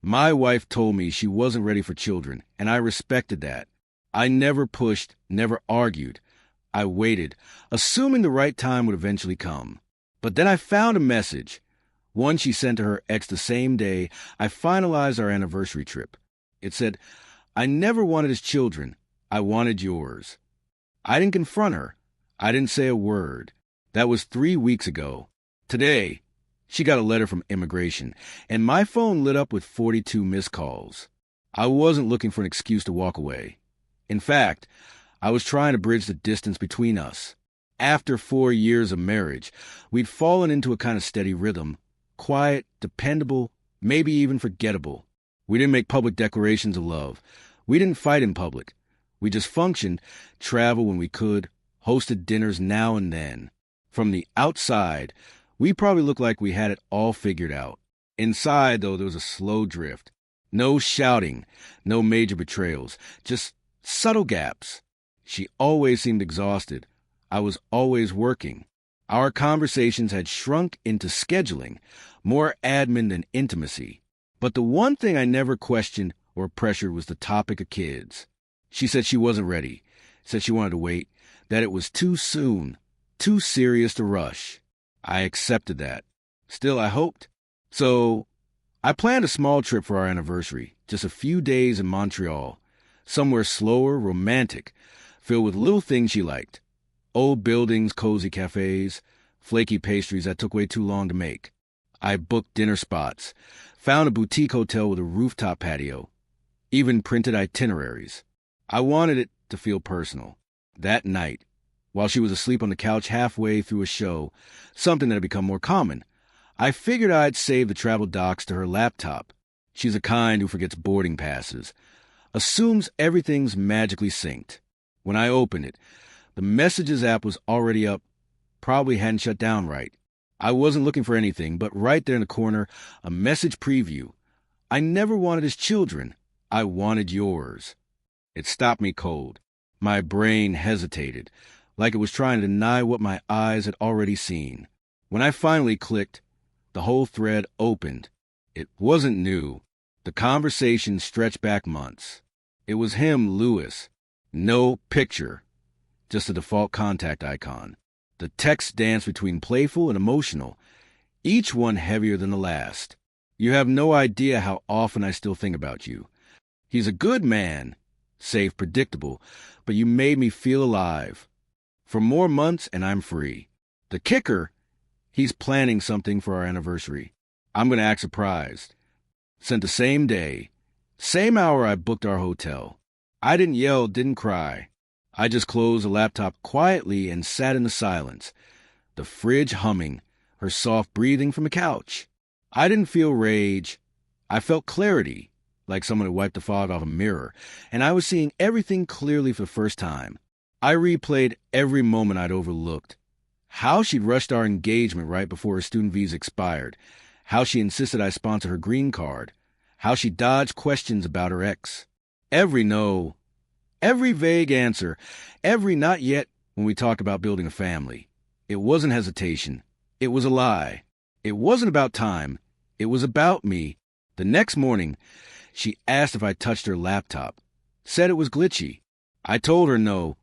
My wife told me she wasn't ready for children, and I respected that. I never pushed, never argued. I waited, assuming the right time would eventually come. But then I found a message, one she sent to her ex the same day I finalized our anniversary trip. It said, "I never wanted his children. I wanted yours." I didn't confront her. I didn't say a word. That was 3 weeks ago. Today, she got a letter from immigration, and my phone lit up with 42 missed calls. I wasn't looking for an excuse to walk away. In fact, I was trying to bridge the distance between us. After 4 years of marriage, we'd fallen into a kind of steady rhythm, quiet, dependable, maybe even forgettable. We didn't make public declarations of love. We didn't fight in public. We just functioned, traveled when we could, hosted dinners now and then. From the outside, we probably looked like we had it all figured out. Inside, though, there was a slow drift. No shouting, no major betrayals, just subtle gaps. She always seemed exhausted. I was always working. Our conversations had shrunk into scheduling, more admin than intimacy. But the one thing I never questioned or pressured was the topic of kids. She said she wasn't ready, said she wanted to wait, that it was too soon, too serious to rush. I accepted that. Still, I hoped. So, I planned a small trip for our anniversary, just a few days in Montreal, somewhere slower, romantic, filled with little things she liked. Old buildings, cozy cafes, flaky pastries that took way too long to make. I booked dinner spots, found a boutique hotel with a rooftop patio, even printed itineraries. I wanted it to feel personal. That night, while she was asleep on the couch halfway through a show, something that had become more common, I figured I'd save the travel docs to her laptop. She's a kind who forgets boarding passes, assumes everything's magically synced. When I opened it, the Messages app was already up, probably hadn't shut down right. I wasn't looking for anything, but right there in the corner, a message preview. I never wanted his children. I wanted yours. It stopped me cold. My brain hesitated, like it was trying to deny what my eyes had already seen. When I finally clicked, the whole thread opened. It wasn't new. The conversation stretched back months. It was him, Lewis. No picture, just a default contact icon. The text danced between playful and emotional, each one heavier than the last. "You have no idea how often I still think about you. He's a good man, safe, predictable, but you made me feel alive. For more months and I'm free." The kicker, he's planning something for our anniversary. I'm going to act surprised. Sent the same day, same hour I booked our hotel. I didn't yell, didn't cry. I just closed the laptop quietly and sat in the silence, the fridge humming, her soft breathing from the couch. I didn't feel rage. I felt clarity, like someone had wiped the fog off a mirror, and I was seeing everything clearly for the first time. I replayed every moment I'd overlooked. How she'd rushed our engagement right before her student visa expired. How she insisted I sponsor her green card. How she dodged questions about her ex. Every no, every vague answer, every not yet when we talked about building a family. It wasn't hesitation. It was a lie. It wasn't about time. It was about me. The next morning, she asked if I touched her laptop. Said it was glitchy. I told her no,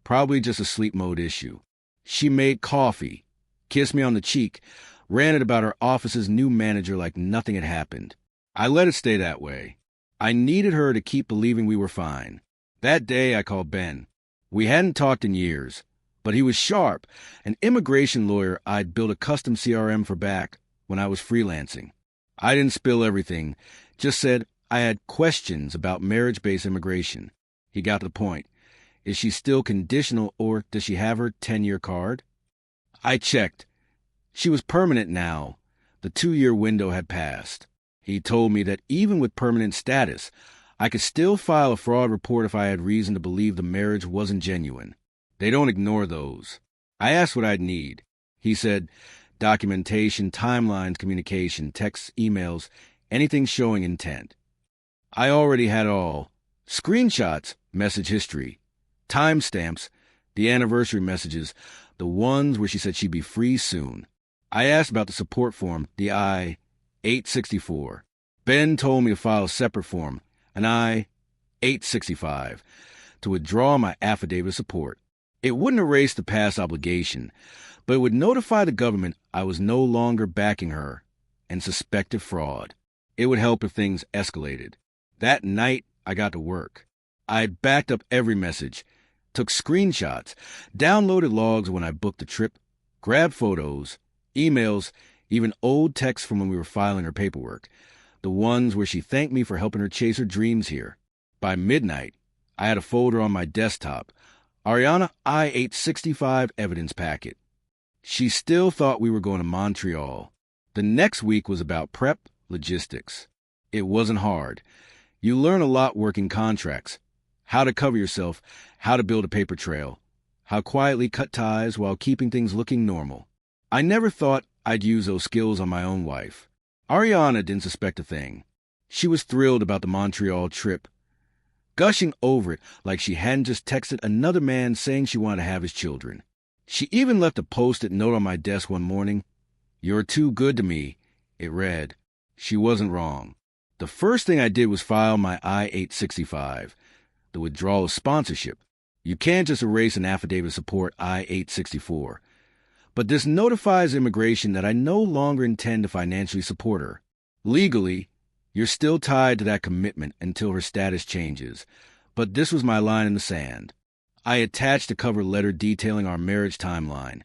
probably just a sleep mode issue. She made coffee, kissed me on the cheek, ranted about her office's new manager like nothing had happened. I let it stay that way. I needed her to keep believing we were fine. That day, I called Ben. We hadn't talked in years, but he was sharp, an immigration lawyer I'd built a custom CRM for back when I was freelancing. I didn't spill everything, just said I had questions about marriage-based immigration. He got to the point. Is she still conditional, or does she have her 10-year card? I checked. She was permanent now. The 2-year window had passed. He told me that even with permanent status, I could still file a fraud report if I had reason to believe the marriage wasn't genuine. They don't ignore those. I asked what I'd need. He said documentation, timelines, communication, texts, emails, anything showing intent. I already had all. Screenshots, message history, timestamps, the anniversary messages, the ones where she said she'd be free soon. I asked about the support form, the I-864. Ben told me to file a separate form, an I-865, to withdraw my affidavit of support. It wouldn't erase the past obligation, but it would notify the government I was no longer backing her and suspected fraud. It would help if things escalated. That night, I got to work. I backed up every message, took screenshots, downloaded logs when I booked the trip, grabbed photos, emails, even old texts from when we were filing her paperwork, the ones where she thanked me for helping her chase her dreams here. By midnight, I had a folder on my desktop, Ariana I-865 evidence packet. She still thought we were going to Montreal. The next week was about prep, logistics. It wasn't hard. You learn a lot working contracts, how to cover yourself, how to build a paper trail, how quietly cut ties while keeping things looking normal. I never thought I'd use those skills on my own wife. Ariana didn't suspect a thing. She was thrilled about the Montreal trip, gushing over it like she hadn't just texted another man saying she wanted to have his children. She even left a post-it note on my desk one morning. "You're too good to me," it read. She wasn't wrong. The first thing I did was file my I-865, the withdrawal of sponsorship. You can't just erase an affidavit of support I-864. But this notifies immigration that I no longer intend to financially support her. Legally, you're still tied to that commitment until her status changes. But this was my line in the sand. I attached a cover letter detailing our marriage timeline,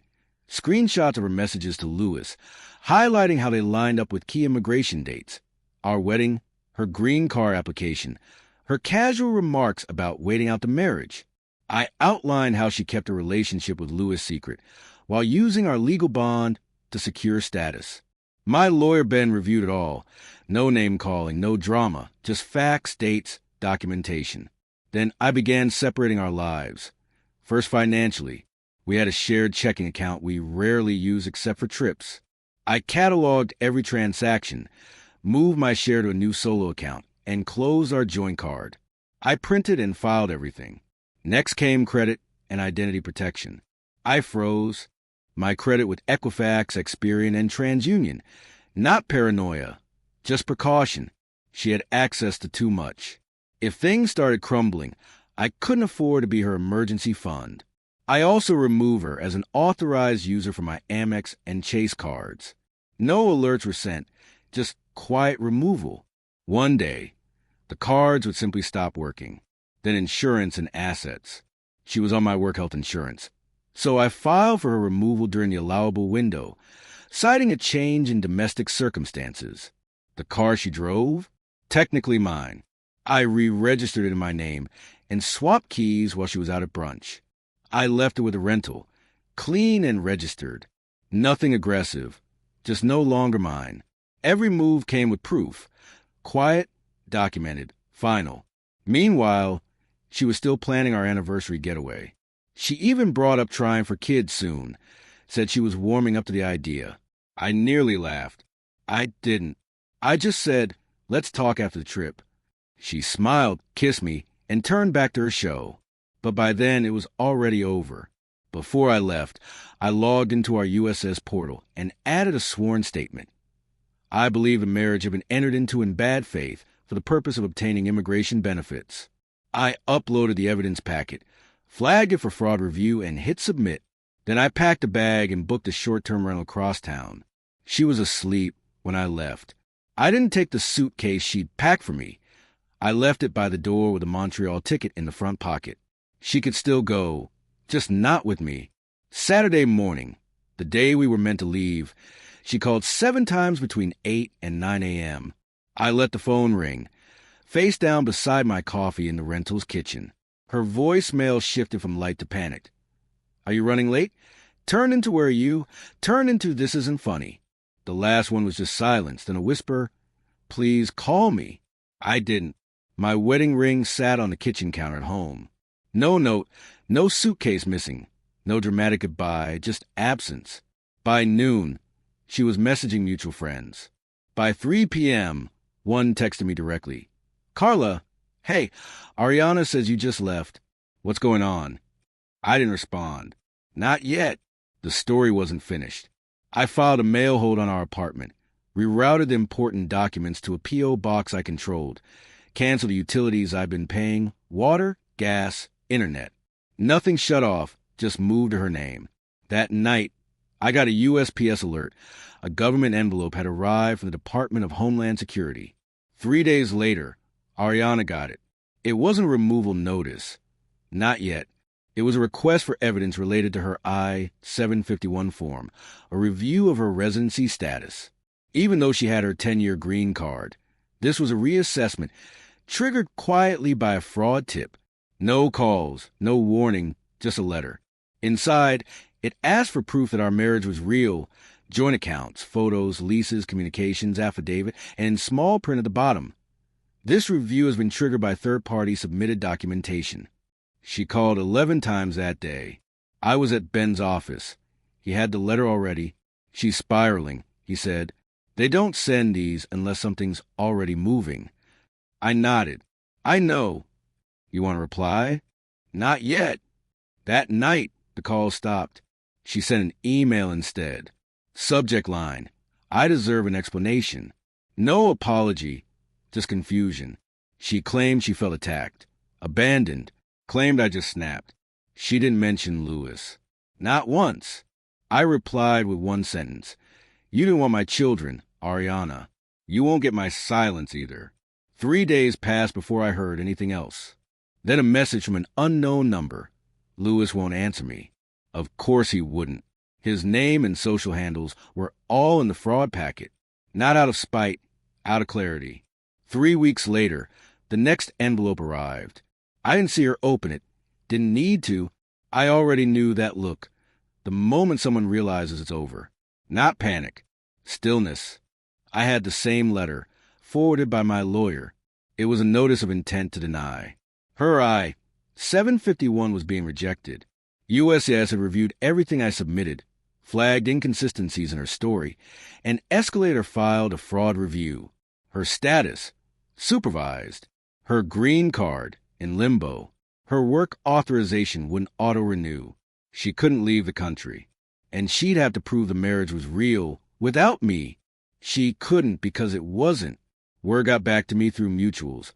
screenshots of her messages to Lewis, highlighting how they lined up with key immigration dates, our wedding, her green card application, her casual remarks about waiting out the marriage. I outlined how she kept her relationship with Lewis secret while using our legal bond to secure status. My lawyer Ben reviewed it all. No name-calling, no drama, just facts, dates, documentation. Then I began separating our lives. First financially. We had a shared checking account we rarely use except for trips. I cataloged every transaction, moved my share to a new solo account, and closed our joint card. I printed and filed everything. Next came credit and identity protection. I froze my credit with Equifax, Experian, and TransUnion. Not paranoia, just precaution. She had access to too much. If things started crumbling, I couldn't afford to be her emergency fund. I also removed her as an authorized user for my Amex and Chase cards. No alerts were sent, just quiet removal. One day, the cards would simply stop working. Then insurance and assets. She was on my work health insurance. So I filed for her removal during the allowable window, citing a change in domestic circumstances. The car she drove? Technically mine. I re-registered it in my name and swapped keys while she was out at brunch. I left her with a rental, clean and registered. Nothing aggressive, just no longer mine. Every move came with proof. Quiet, documented, final. Meanwhile, she was still planning our anniversary getaway. She even brought up trying for kids soon, said she was warming up to the idea. I nearly laughed. I didn't. I just said, "Let's talk after the trip." She smiled, kissed me, and turned back to her show. But by then, it was already over. Before I left, I logged into our USS portal and added a sworn statement. I believe the marriage had been entered into in bad faith for the purpose of obtaining immigration benefits. I uploaded the evidence packet, flagged it for fraud review, and hit submit. Then I packed a bag and booked a short-term rental across town. She was asleep when I left. I didn't take the suitcase she'd packed for me. I left it by the door with a Montreal ticket in the front pocket. She could still go, just not with me. Saturday morning, the day we were meant to leave, she called 7 times between 8 and 9 a.m. I let the phone ring, face down beside my coffee in the rental's kitchen. Her voicemail shifted from light to panicked. "Are you running late? Turn into where are you? Turn into this isn't funny." The last one was just silence, then a whisper, "Please call me." I didn't. My wedding ring sat on the kitchen counter at home. No note, no suitcase missing, no dramatic goodbye, just absence. By noon, she was messaging mutual friends. By 3 p.m., one texted me directly. "Carla, hey, Ariana says you just left. What's going on?" I didn't respond. Not yet. The story wasn't finished. I filed a mail hold on our apartment, rerouted the important documents to a P.O. box I controlled, canceled the utilities I'd been paying, water, gas, internet. Nothing shut off, just moved to her name. That night, I got a USPS alert. A government envelope had arrived from the Department of Homeland Security. 3 days later, Ariana got it. It wasn't a removal notice. Not yet. It was a request for evidence related to her I-751 form, a review of her residency status. Even though she had her 10-year green card, this was a reassessment triggered quietly by a fraud tip. No calls, no warning, just a letter. Inside, it asked for proof that our marriage was real, joint accounts, photos, leases, communications, affidavit, and in small print at the bottom. This review has been triggered by third-party submitted documentation. She called 11 times that day. I was at Ben's office. He had the letter already. She's spiraling, he said. They don't send these unless something's already moving. I nodded. I know. You want to reply? Not yet. That night, the call stopped. She sent an email instead. Subject line: I deserve an explanation. No apology, just confusion. She claimed she felt attacked, abandoned, claimed I just snapped. She didn't mention Lewis. Not once. I replied with one sentence. You didn't want my children, Ariana. You won't get my silence either. 3 days passed before I heard anything else. Then a message from an unknown number. Lewis won't answer me. Of course he wouldn't. His name and social handles were all in the fraud packet. Not out of spite, out of clarity. 3 weeks later, the next envelope arrived. I didn't see her open it. Didn't need to. I already knew that look. The moment someone realizes it's over. Not panic. Stillness. I had the same letter, forwarded by my lawyer. It was a notice of intent to deny. Her I-751 was being rejected. USS had reviewed everything I submitted, flagged inconsistencies in her story, and Escalator filed a fraud review. Her status: supervised. Her green card: in limbo. Her work authorization wouldn't auto-renew. She couldn't leave the country. And she'd have to prove the marriage was real without me. She couldn't because it wasn't. Word got back to me through mutuals.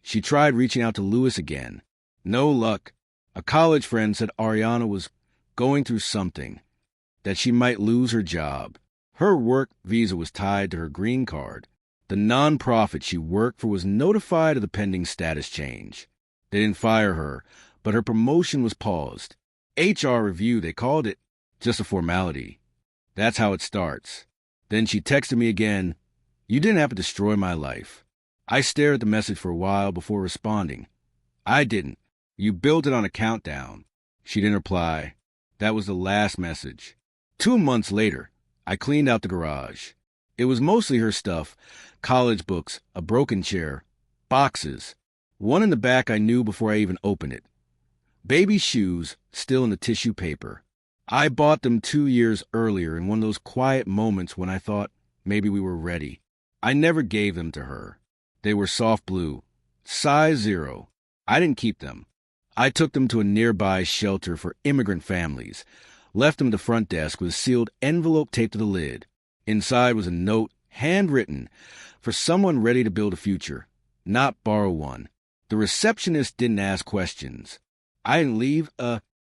She tried reaching out to Lewis again. No luck. A college friend said Ariana was going through something, that she might lose her job. Her work visa was tied to her green card. The nonprofit she worked for was notified of the pending status change. They didn't fire her, but her promotion was paused. HR review, they called it. Just a formality. That's how it starts. Then she texted me again. You didn't have to destroy my life. I stared at the message for a while before responding. I didn't. You built it on a countdown. She didn't reply. That was the last message. 2 months later, I cleaned out the garage. It was mostly her stuff: college books, a broken chair, boxes. One in the back I knew before I even opened it. Baby shoes, still in the tissue paper. I bought them 2 years earlier in one of those quiet moments when I thought maybe we were ready. I never gave them to her. They were soft blue, size 0. I didn't keep them. I took them to a nearby shelter for immigrant families, left them at the front desk with a sealed envelope taped to the lid. Inside was a note, handwritten, for someone ready to build a future, not borrow one. The receptionist didn't ask questions. I didn't leave a